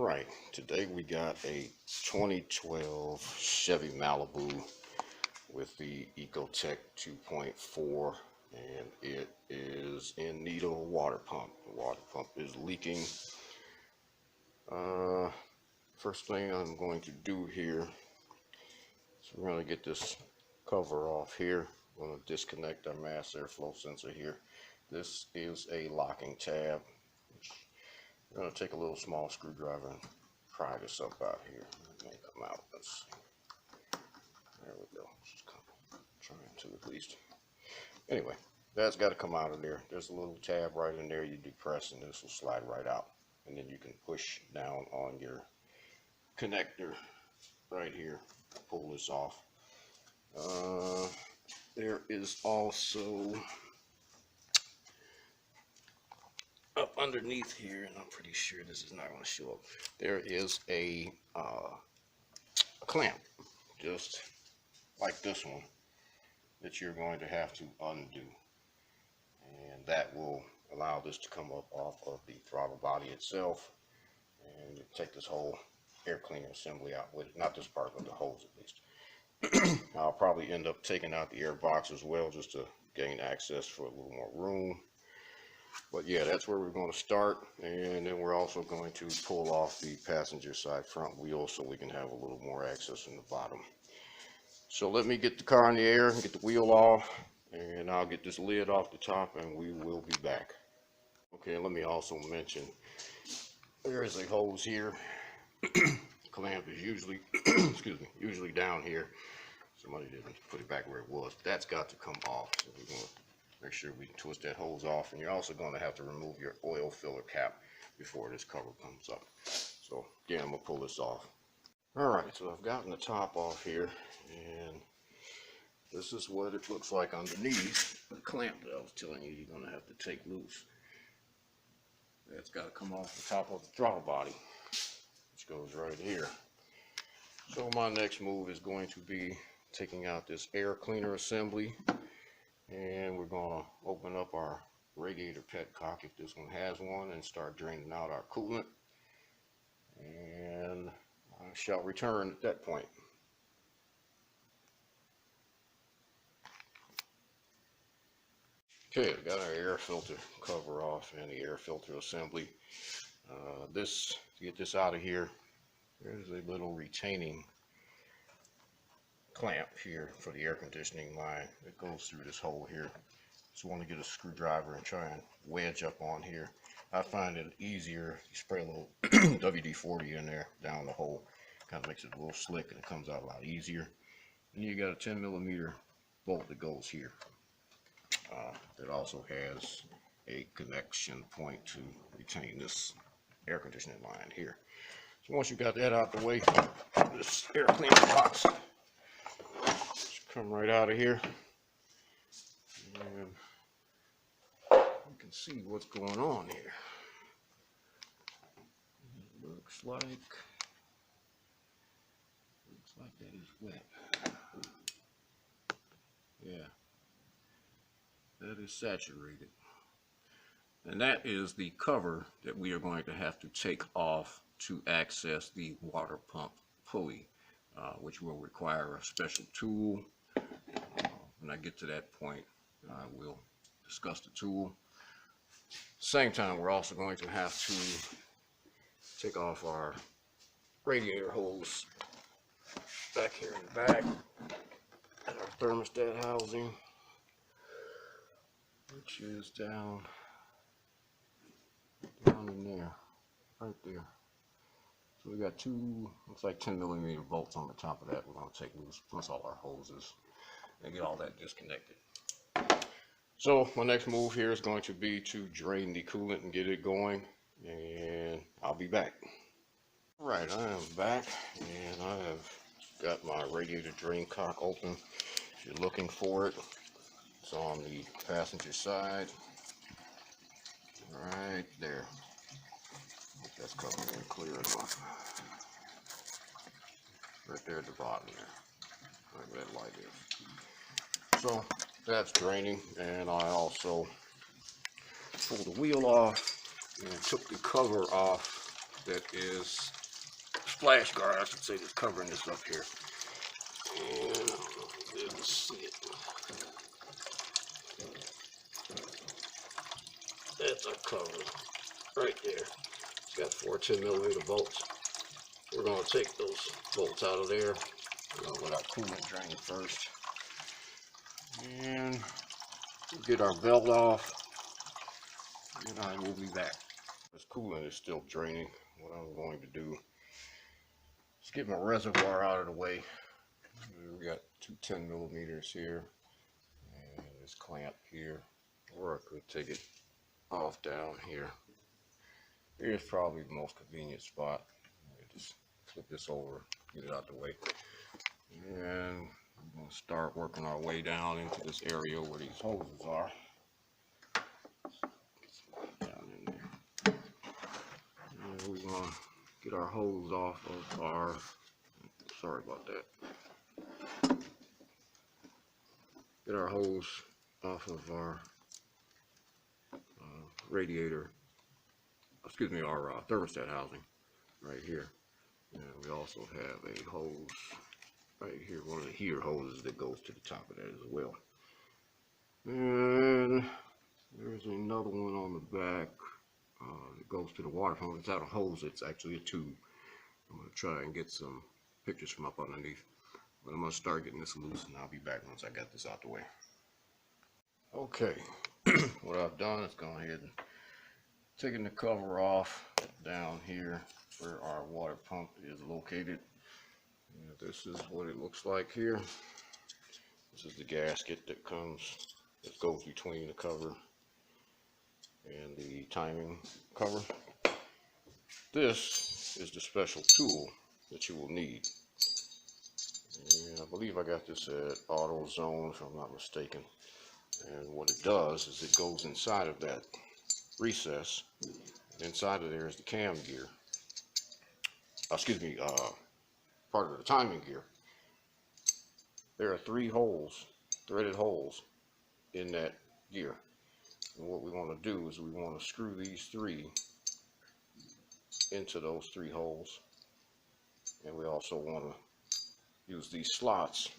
Alright, today we got a 2012 Chevy Malibu with the Ecotech 2.4, and it is in need of a water pump. The water pump is leaking. First thing I'm going to do here is we're going to get this cover off here. I'm going to disconnect our mass airflow sensor here. This is a locking tab. I'm going to take a little small screwdriver and pry this up out here. It may come out. Let's see. There we go. Just trying to at least. Anyway, that's got to come out of there. There's a little tab right in there. You depress and this will slide right out. And then you can push down on your connector right here. Pull this off. There is also up underneath here, and I'm pretty sure this is not going to show up, there is a clamp, just like this one, that you're going to have to undo, and that will allow this to come up off of the throttle body itself, and take this whole air cleaner assembly out with it. Not this part, but the hose at least. I'll probably end up taking out the air box as well, just to gain access for a little more room. But yeah, that's where we're going to start, and then we're also going to pull off the passenger side front wheel so we can have a little more access in the bottom. So let me get the car in the air and get the wheel off, and I'll get this lid off the top, and we will be back. Okay, let me also mention there is a hose here. Clamp is usually excuse me, usually down here. Somebody didn't put it back where it was. That's got to come off. So we're going to make sure we twist that hose off, and you're also going to have to remove your oil filler cap before this cover comes up. So again, I'm going to pull this off. Alright, so I've gotten the top off here, and this is what it looks like underneath the clamp that I was telling you you're going to have to take loose. That's got to come off the top of the throttle body, which goes right here. So my next move is going to be taking out this air cleaner assembly, and we're going to open up our radiator petcock, if this one has one, and start draining out our coolant, and I shall return at that point. Okay, we got our air filter cover off and the air filter assembly. To get this out of here, there's a little retaining clamp here for the air conditioning line that goes through this hole here. So want to get a screwdriver and try and wedge up on here. I find it easier, you spray a little WD-40 in there down the hole, kind of makes it a little slick and it comes out a lot easier. And you got a 10mm bolt that goes here. That also has a connection point to retain this air conditioning line here. So once you got that out the way, this air cleaner box should come right out of here, and you can see what's going on here. It looks like that is wet. Yeah, that is saturated. And that is the cover that we are going to have to take off to access the water pump pulley, which will require a special tool. When I get to that point, I will discuss the tool. Same time, we're also going to have to take off our radiator hose back here in the back, and our thermostat housing, which is down in there, right there. So we got two, looks like 10mm bolts on the top of that. We're going to take loose, plus all our hoses, and get all that disconnected. So my next move here is going to be to drain the coolant and get it going, and I'll be back. Alright, I am back, and I have got my radiator drain cock open. If you're looking for it, it's on the passenger side, right there. That's covered and clear enough. Right there at the bottom there, where that light is. So that's draining, and I also pulled the wheel off and took the cover off that is splash guard, I should say, that's covering this up here. And I don't know if you'll be able to see it. That's our cover right there. It's got 4 10mm bolts. We're going to take those bolts out of there. We're going to let our coolant drain first. And we'll get our belt off. And I will be back. This coolant is still draining. What I'm going to do is get my reservoir out of the way. We got 2 10mm here. And this clamp here. Or I could take it off down here. Here's probably the most convenient spot. Just flip this over, get it out the way. And we're going to start working our way down into this area where these hoses are. Down in there. And we're going to get our hose off of our, sorry about that. Get our hose off of our radiator, excuse me, our thermostat housing right here. And we also have a hose right here, one of the heater hoses that goes to the top of that as well. And there's another one on the back that goes to the water pump. It's not a hose, it's actually a tube. I'm going to try and get some pictures from up underneath. But I'm going to start getting this loose and I'll be back once I got this out the way. Okay, what I've done is gone ahead and taken the cover off down here where our water pump is located. And this is what it looks like here. This is the gasket that goes between the cover and the timing cover. This is the special tool that you will need. And I believe I got this at AutoZone if I'm not mistaken. And what it does is it goes inside of that recess. Inside of there is the cam gear. Part of the timing gear. There are 3 holes, threaded holes in that gear. And what we want to do is we want to screw these 3 into those 3 holes. And we also want to use these slots.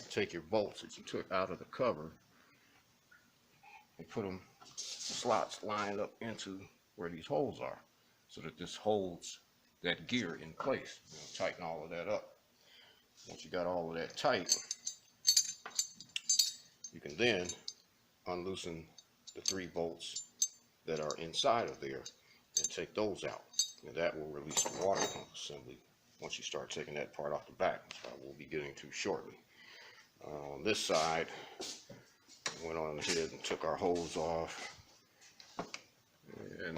Take your bolts that you took out of the cover and put them slots lined up into where these holes are so that this holds that gear in place. Tighten all of that up. Once you got all of that tight, you can then unloosen the 3 bolts that are inside of there and take those out. And that will release the water pump assembly once you start taking that part off the back, which I will be getting to shortly. On this side, went on ahead and took our hose off. And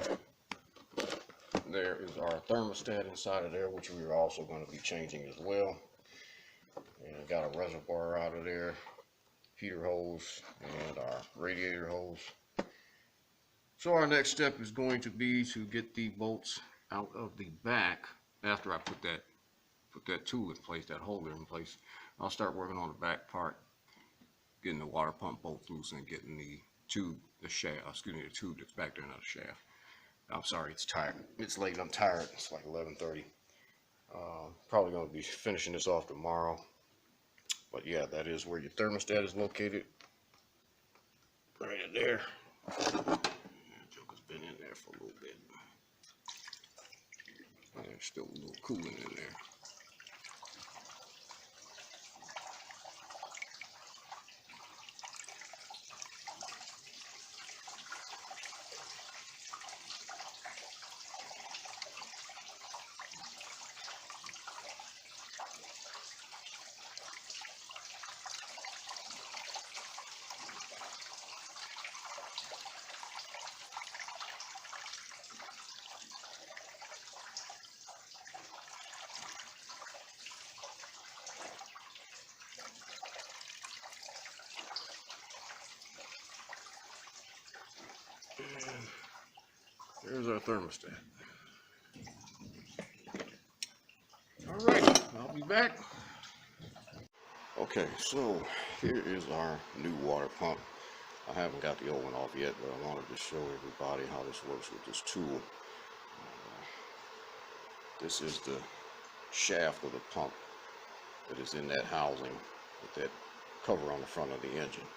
there is our thermostat inside of there, which we are also going to be changing as well. And got a reservoir out of there, heater hose, and our radiator hose. So our next step is going to be to get the bolts out of the back. After I put that tool in place, that holder in place, I'll start working on the back part, getting the water pump bolts loose and getting the tube, the tube that's back there, not a shaft. I'm sorry, it's tired. It's late, I'm tired. It's like 11:30. Probably going to be finishing this off tomorrow. But yeah, that is where your thermostat is located. Right in there. Joker's been in there for a little bit. There's still a little coolant in there. There's our thermostat. Alright, I'll be back. Okay, so here is our new water pump. I haven't got the old one off yet, but I wanted to show everybody how this works with this tool. This is the shaft of the pump that is in that housing with that cover on the front of the engine.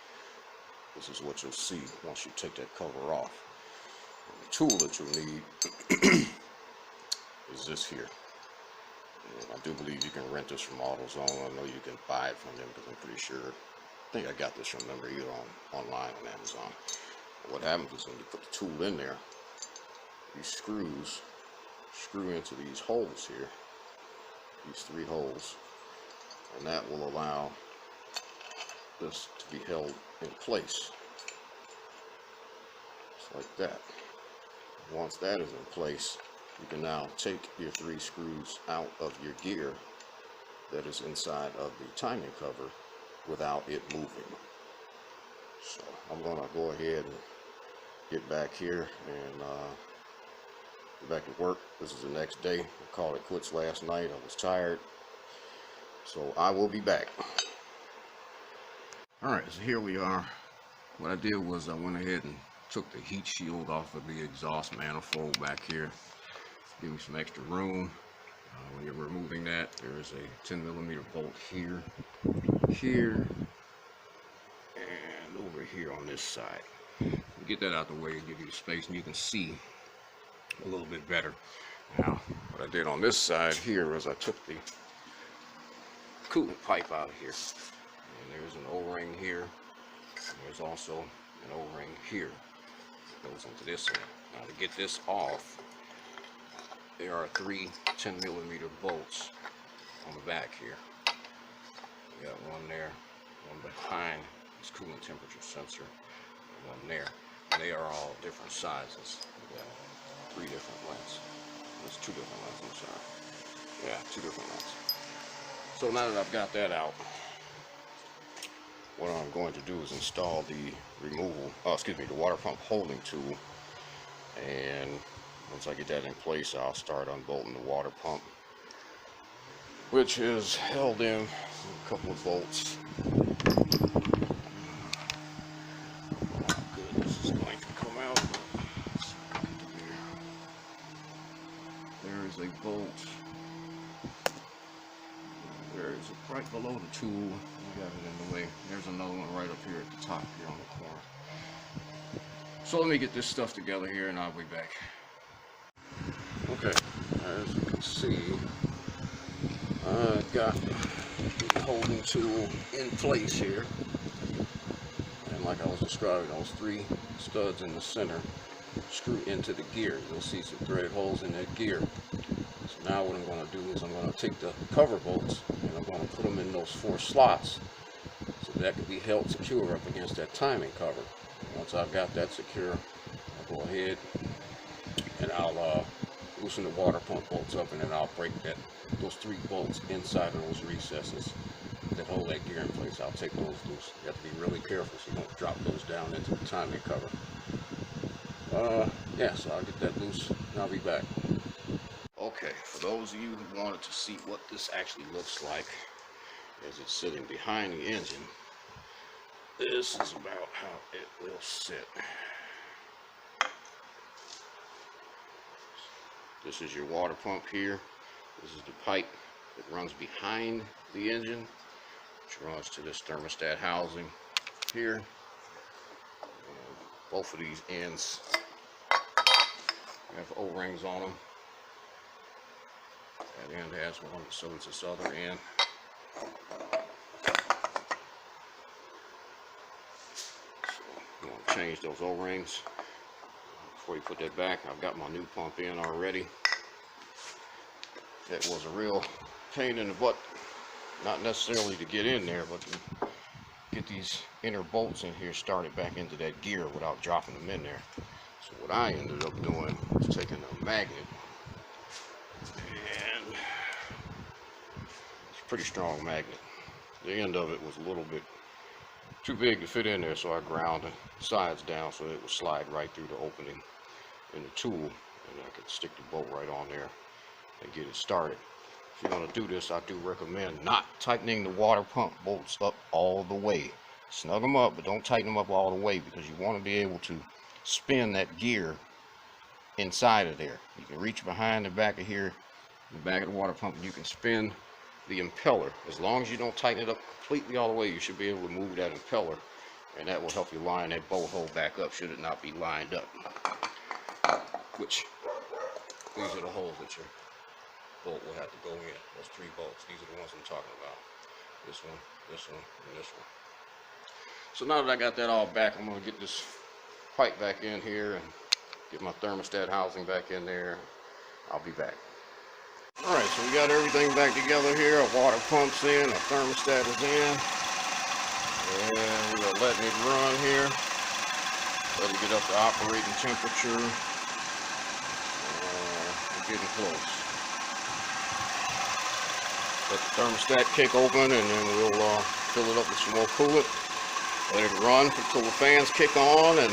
This is what you'll see once you take that cover off. And the tool that you'll need is this here. And I do believe you can rent this from AutoZone. I know you can buy it from them because I'm pretty sure, I think I got this from them either online on Amazon. But what happens is when you put the tool in there, these screws screw into these holes here, these 3 holes, and that will allow this to be held in place, just like that. Once that is in place, you can now take your 3 screws out of your gear that is inside of the timing cover without it moving. So I'm going to go ahead and get back here and get back to work. This is the next day. I called it quits last night. I was tired. So I will be back. Alright, so here we are. What I did was I went ahead and took the heat shield off of the exhaust manifold back here. Give me some extra room. When you're removing that, there is a 10mm bolt here, and over here on this side. Get that out of the way and give you the space, and you can see a little bit better. Now, what I did on this side here is I took the coolant pipe out of here, and there's an O-ring here, and there's also an O-ring here that goes into this one. Now, to get this off, there are 3 10mm bolts on the back here. We got one there, one behind this coolant temperature sensor, and one there. And they are all different sizes. We got 3 different lengths. There's 2 different lengths, I'm sorry. Yeah, 2 different lengths. So now that I've got that out, what I'm going to do is install the the water pump holding tool. And once I get that in place, I'll start unbolting the water pump, which is held in with a couple of bolts. How good this is going to come out. There is a bolt. There is it right below the tool. You got it in the way. There's another one right up here at the top here on the corner. So let me get this stuff together here and I'll be back. Okay, as you can see, I've got the holding tool in place here, and like I was describing, those 3 studs in the center screw into the gear. You'll see some threaded holes in that gear. So now what I'm going to do is I'm going to take the cover bolts and I'm going to put them in those 4 slots so that can be held secure up against that timing cover. Once I've got that secure, I'll go ahead and I'll loosen the water pump bolts up, and then I'll break those 3 bolts inside of those recesses that hold that gear in place. I'll take those loose. You have to be really careful so you don't drop those down into the timing cover. Yeah, so I'll get that loose and I'll be back. Okay, for those of you who wanted to see what this actually looks like as it's sitting behind the engine, this is about how it will sit. This is your water pump here. This is the pipe that runs behind the engine, which runs to this thermostat housing here. Both of these ends have O-rings on them. That end has one, so does this other end. So you want to change those O-rings. Before you put that back, I've got my new pump in already. That was a real pain in the butt, not necessarily to get in there, but to get these inner bolts in here started back into that gear without dropping them in there. So what I ended up doing was taking a magnet, and it's a pretty strong magnet. The end of it was a little bit too big to fit in there, so I ground the sides down so it would slide right through the opening in the tool, and I could stick the bolt right on there and get it started. If you're going to do this, I do recommend not tightening the water pump bolts up all the way. Snug them up, but don't tighten them up all the way, because you want to be able to spin that gear inside of there. You can reach behind the back of here, the back of the water pump, and you can spin the impeller. As long as you don't tighten it up completely all the way, you should be able to move that impeller, and that will help you line that bolt hole back up should it not be lined up. Which, these are the holes that your bolt will have to go in. Those 3 bolts. These are the ones I'm talking about. This one, and this one. So now that I got that all back, I'm going to get this pipe back in here and get my thermostat housing back in there. I'll be back. Alright, so we got everything back together here. Our water pump's in, our thermostat is in. And we're letting it run here. Let it get up to operating temperature. We're getting close. Let the thermostat kick open, and then we'll fill it up with some more coolant. Let it run until the fans kick on, and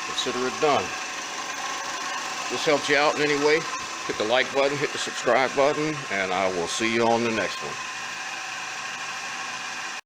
consider it done. If this helps you out in any way, hit the like button, hit the subscribe button, and I will see you on the next one.